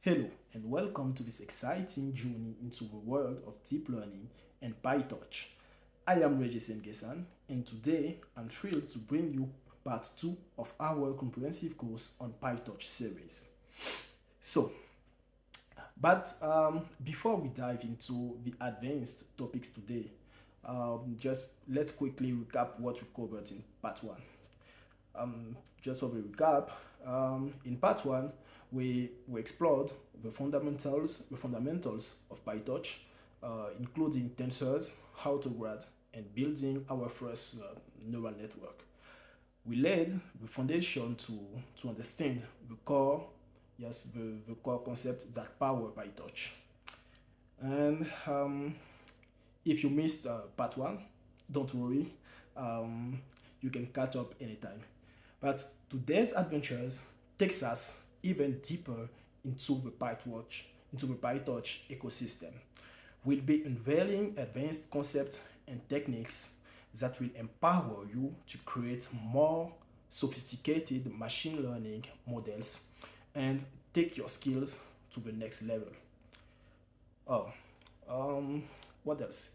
Hello and welcome to this exciting journey into the world of deep learning and PyTorch. I am Regis Ngesan and today I'm thrilled to bring you part 2 of our comprehensive course on PyTorch series. So, but before we dive into the advanced topics today, just let's quickly recap what we covered in part 1. Just for the recap, in part one, we explored the fundamentals of PyTorch, including tensors, how to grad, and building our first neural network. We laid the foundation to understand the core, yes, the core concept that power PyTorch. And if you missed part one, don't worry, um, you can catch up anytime. But today's adventures takes us even deeper into the PyTorch ecosystem. We'll be unveiling advanced concepts and techniques that will empower you to create more sophisticated machine learning models and take your skills to the next level. Oh, um, what else?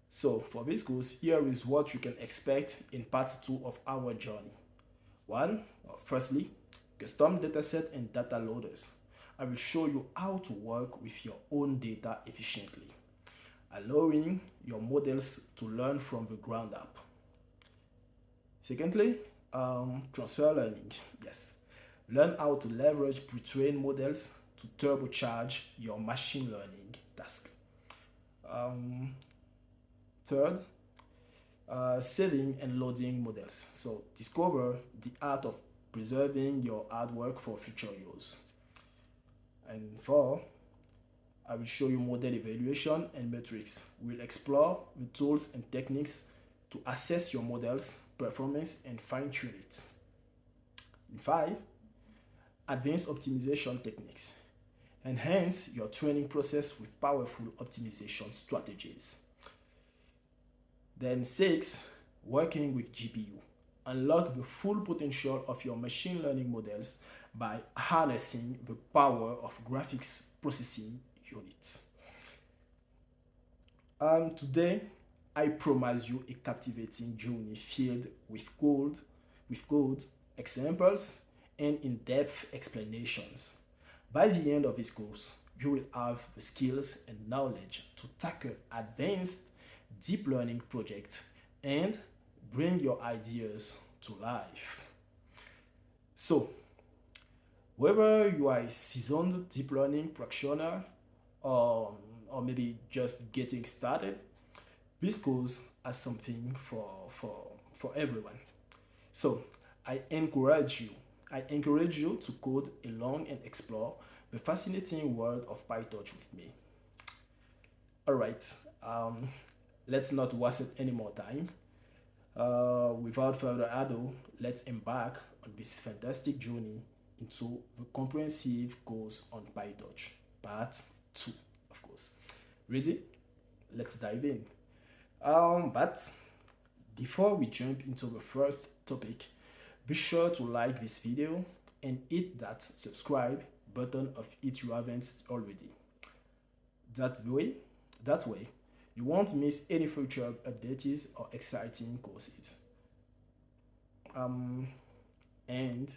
So for this course, here is what you can expect in part 2 of our journey. One, firstly, custom dataset and data loaders. I will show you how to work with your own data efficiently, allowing your models to learn from the ground up. Secondly, transfer learning. Yes, learn how to leverage pre-trained models to turbocharge your machine learning tasks. Um, Third, saving and loading models. So discover the art of preserving your artwork for future use. And four, I will show you model evaluation and metrics. We'll explore the tools and techniques to assess your model's performance and fine-tune it. And five, advanced optimization techniques. Enhance your training process with powerful optimization strategies. Then six, working with GPU. Unlock the full potential of your machine learning models by harnessing the power of graphics processing units. Today, I promise you a captivating journey filled with code, examples, and in-depth explanations. By the end of this course, you will have the skills and knowledge to tackle advanced deep learning projects and bring your ideas to life. So, whether you are a seasoned deep learning practitioner or, or maybe just getting started, this course has something for everyone. So, I encourage you, I encourage you to code along and explore the fascinating world of PyTorch with me. All right, um, let's not waste any more time. Without further ado, let's embark on this fantastic journey into the comprehensive course on PyTorch, part 2, of course. Ready? Let's dive in. But before we jump into the first topic, be sure to like this video and hit that subscribe button if you haven't already. That way, that way, you won't miss any future updates or exciting courses. Um, and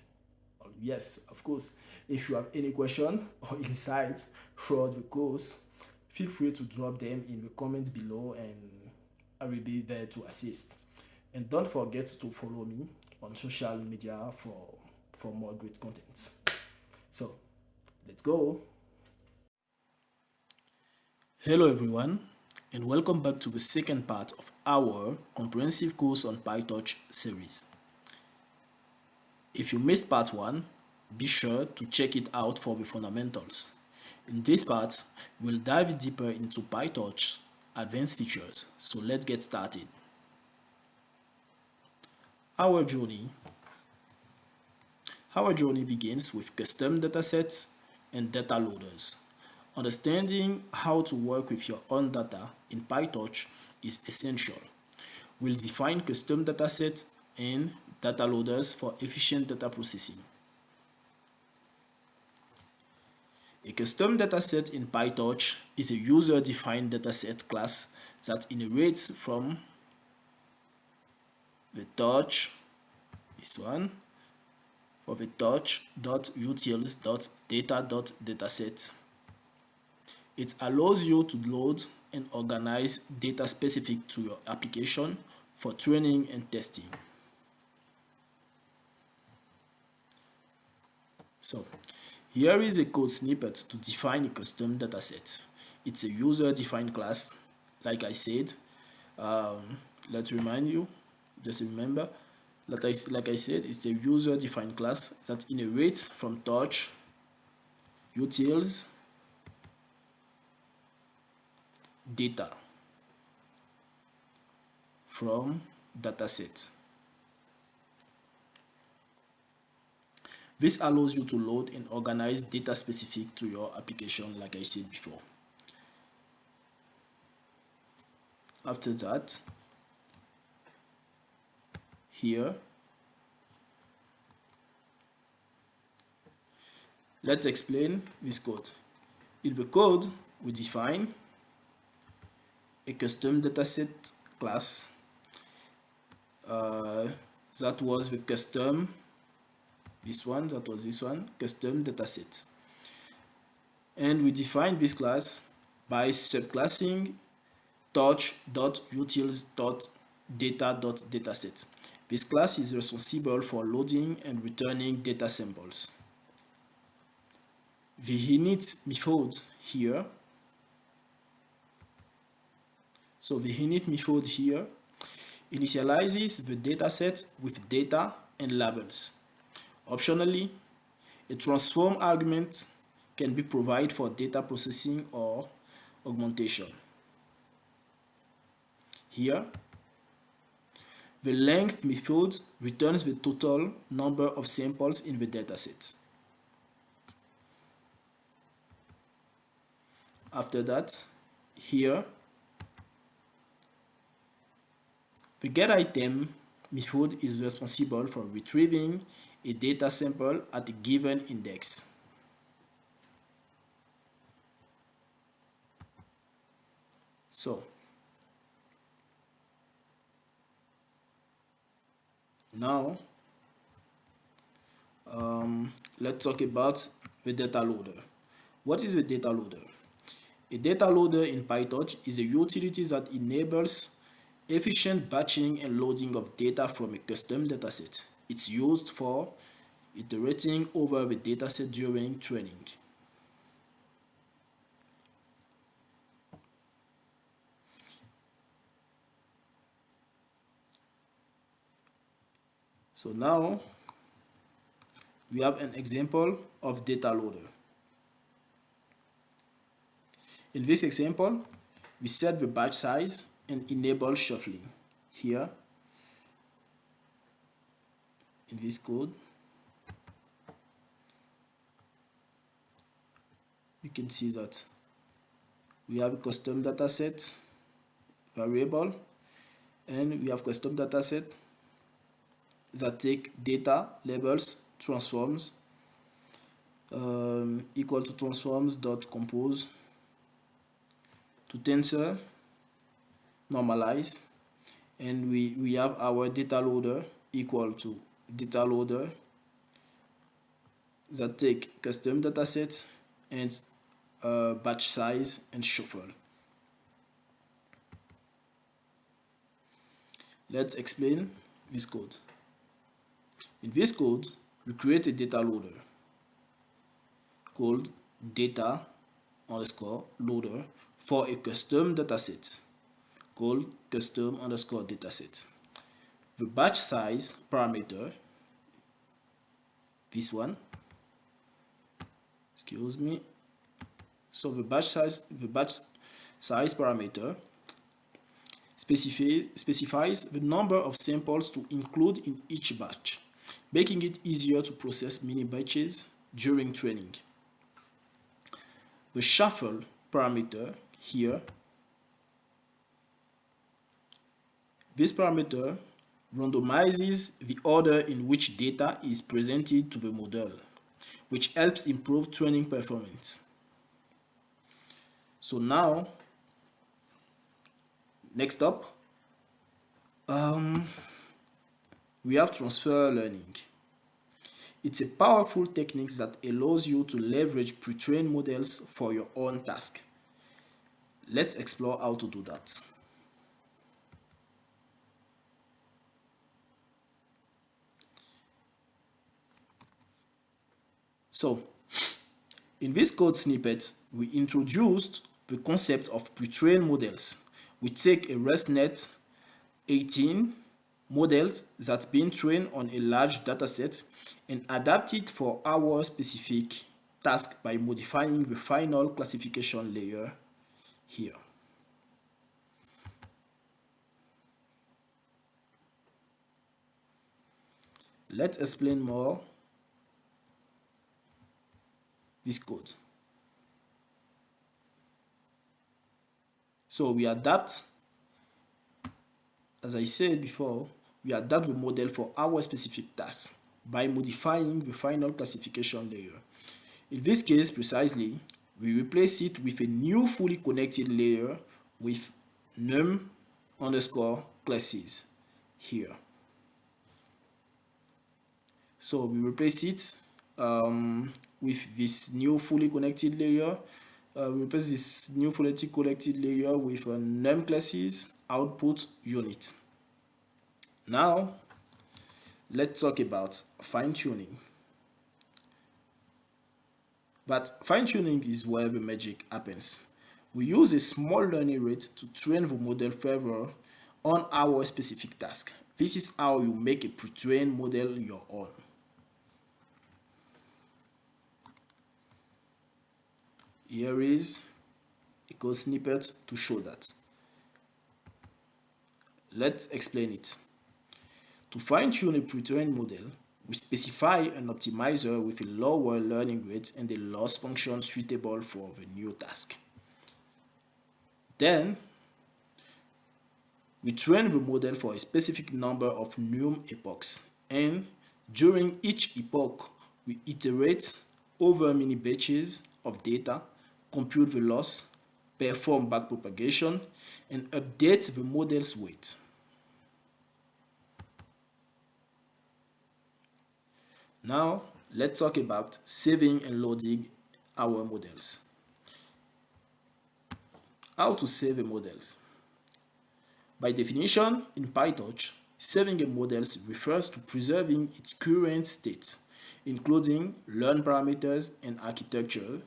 yes, of course, if you have any question or insights throughout the course, feel free to drop them in the comments below and I will be there to assist. And don't forget to follow me on social media for more great contents. So, let's go. Hello everyone, and welcome back to the second part of our comprehensive course on PyTorch series. If you missed part 1, be sure to check it out for the fundamentals. In this part, we'll dive deeper into PyTorch's advanced features, so let's get started. Our journey Our journey begins with custom datasets and data loaders. Understanding how to work with your own data in PyTorch is essential. We'll define custom datasets and data loaders for efficient data processing. A custom dataset in PyTorch is a user-defined dataset class that inherits from the torch, this one, for the torch.utils.data.dataset. It allows you to load and organize data specific to your application for training and testing. So, here is a code snippet to define a custom dataset. It's a user-defined class, like I said. Let's remind you, just remember, like I said, it's a user-defined class that inherits from torch, utils, data from dataset. This allows you to load and organize data specific to your application, like I said before. After that, here, let's explain this code. In the code, we define a custom dataset class that was the custom, custom dataset. And we define this class by subclassing torch.utils.data.dataset. This class is responsible for loading and returning data samples. The init method here, initializes the dataset with data and labels. Optionally, a transform argument can be provided for data processing or augmentation. Here, the length method returns the total number of samples in the dataset. After that, here, the getItem method is responsible for retrieving a data sample at a given index. So, now, let's talk about the data loader. What is the data loader? A data loader in PyTorch is a utility that enables efficient batching and loading of data from a custom dataset. It's used for iterating over the dataset during training. So now we have an example of data loader. In this example, we set the batch size and enable shuffling. Here, in this code, you can see that we have a custom dataset variable, and we have custom dataset that take data, labels, transforms, equal to transforms.compose to tensor, normalize, and we have our data loader equal to data loader that take custom datasets and batch size and shuffle. Let's explain this code. In this code, we create a data loader called data underscore loader for a custom dataset called custom underscore dataset. The batch size parameter, this one, excuse me. So the batch size parameter specifies the number of samples to include in each batch, making it easier to process mini batches during training. The shuffle parameter here, this parameter randomizes the order in which data is presented to the model, which helps improve training performance. So now, next up, we have transfer learning. It's a powerful technique that allows you to leverage pre-trained models for your own task. Let's explore how to do that. So, in this code snippet, we introduced the concept of pre-trained models. We take a ResNet 18 models that's been trained on a large dataset and adapt it for our specific task by modifying the final classification layer here. Let's explain more this code. So we adapt, as I said before, we adapt the model for our specific task by modifying the final classification layer. In this case precisely, we replace it with a new fully connected layer with num underscore classes here. So we replace it with this new fully connected layer. We replace this new fully connected layer with a num classes output unit. Now, let's talk about fine-tuning. But fine-tuning is where the magic happens. We use a small learning rate to train the model further on our specific task. This is how you make a pre-trained model your own. Here is a code snippet to show that. Let's explain it. To fine-tune a pre-trained model, we specify an optimizer with a lower learning rate and a loss function suitable for the new task. Then, we train the model for a specific number of num epochs, and during each epoch, we iterate over many batches of data, compute the loss, perform backpropagation, and update the model's weight. Now, let's talk about saving and loading our models. How to save the models? By definition, in PyTorch, saving a model refers to preserving its current state, including learn parameters and architecture,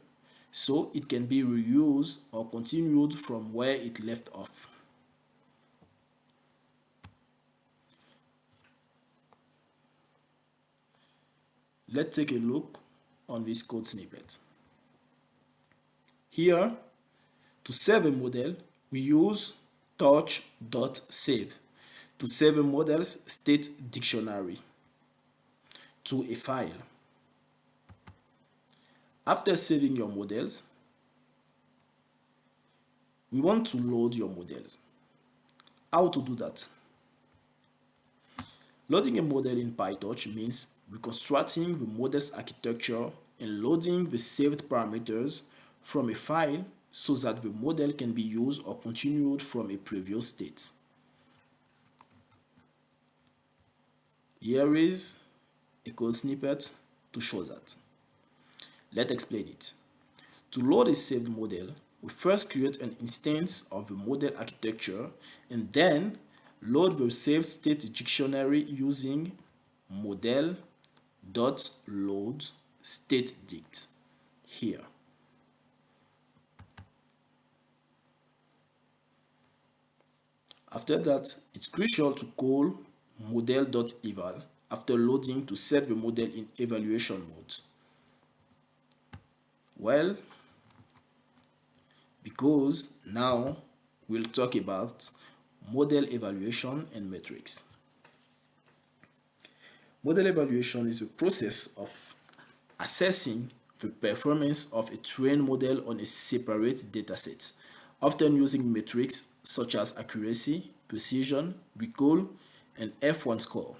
so it can be reused or continued from where it left off. Let's take a look on this code snippet. Here, to save a model, we use torch.save to save a model's state dictionary to a file. After saving your models, we want to load your models. How to do that? Loading a model in PyTorch means reconstructing the model's architecture and loading the saved parameters from a file so that the model can be used or continued from a previous state. Here is a code snippet to show that. Let's explain it. To load a saved model, we first create an instance of the model architecture and then load the saved state dictionary using model.load stateDict here. After that, it's crucial to call model.eval after loading to set the model in evaluation mode. Well, because now we'll talk about model evaluation and metrics. Model evaluation is a process of assessing the performance of a trained model on a separate dataset, often using metrics such as accuracy, precision, recall, and F1 score.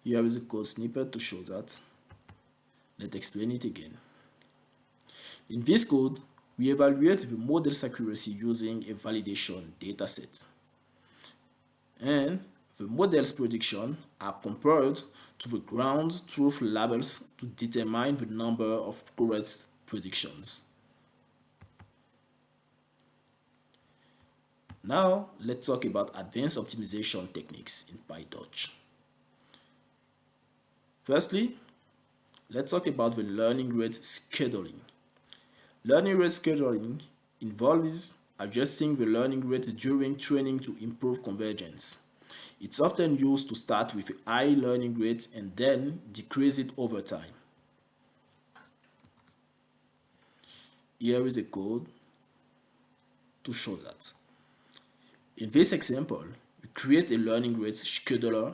Here is a code snippet to show that. Let's explain it again. In this code, we evaluate the model's accuracy using a validation dataset. And the model's predictions are compared to the ground truth labels to determine the number of correct predictions. Now, let's talk about advanced optimization techniques in PyTorch. Firstly, let's talk about the learning rate scheduling. Learning rate scheduling involves adjusting the learning rate during training to improve convergence. It's often used to start with a high learning rate and then decrease it over time. Here is a code to show that. In this example, we create a learning rate scheduler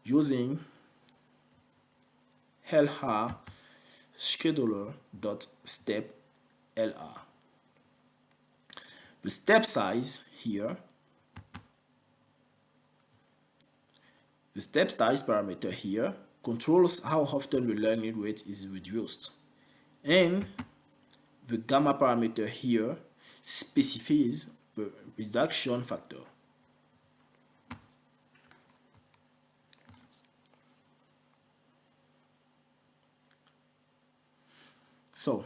using lr scheduler.step.lr. The step size here, the step size parameter here controls how often the learning rate is reduced, and the gamma parameter here specifies the reduction factor. So,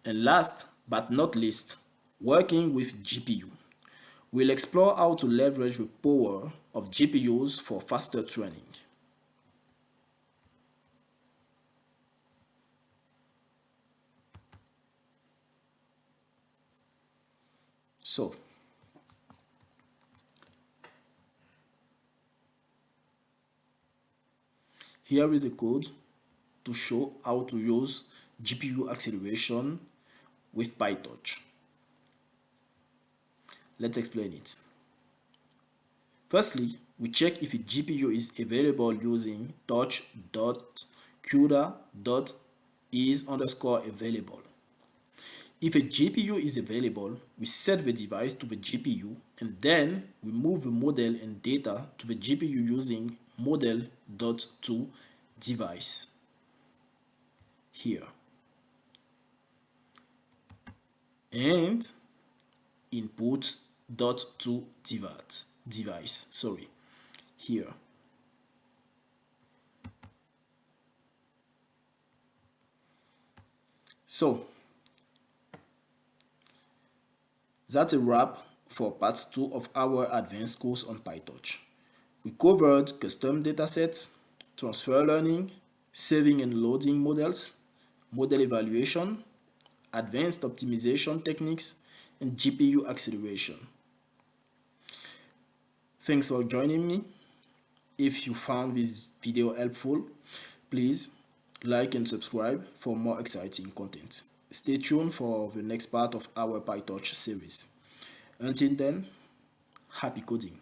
and last but not least, working with GPU. We'll explore how to leverage the power of GPUs for faster training. So, here is a code to show how to use GPU acceleration with PyTorch. Let's explain it. Firstly, we check if a GPU is available using torch.cuda.is_available. If a GPU is available, we set the device to the GPU and then we move the model and data to the GPU using model.toDevice here. And input.toDevice here. So that's a wrap for part 2 of our advanced course on PyTorch. We covered custom datasets, transfer learning, saving and loading models, model evaluation, advanced optimization techniques, and GPU acceleration. Thanks for joining me. If you found this video helpful, please like and subscribe for more exciting content. Stay tuned for the next part of our PyTorch series. Until then, happy coding.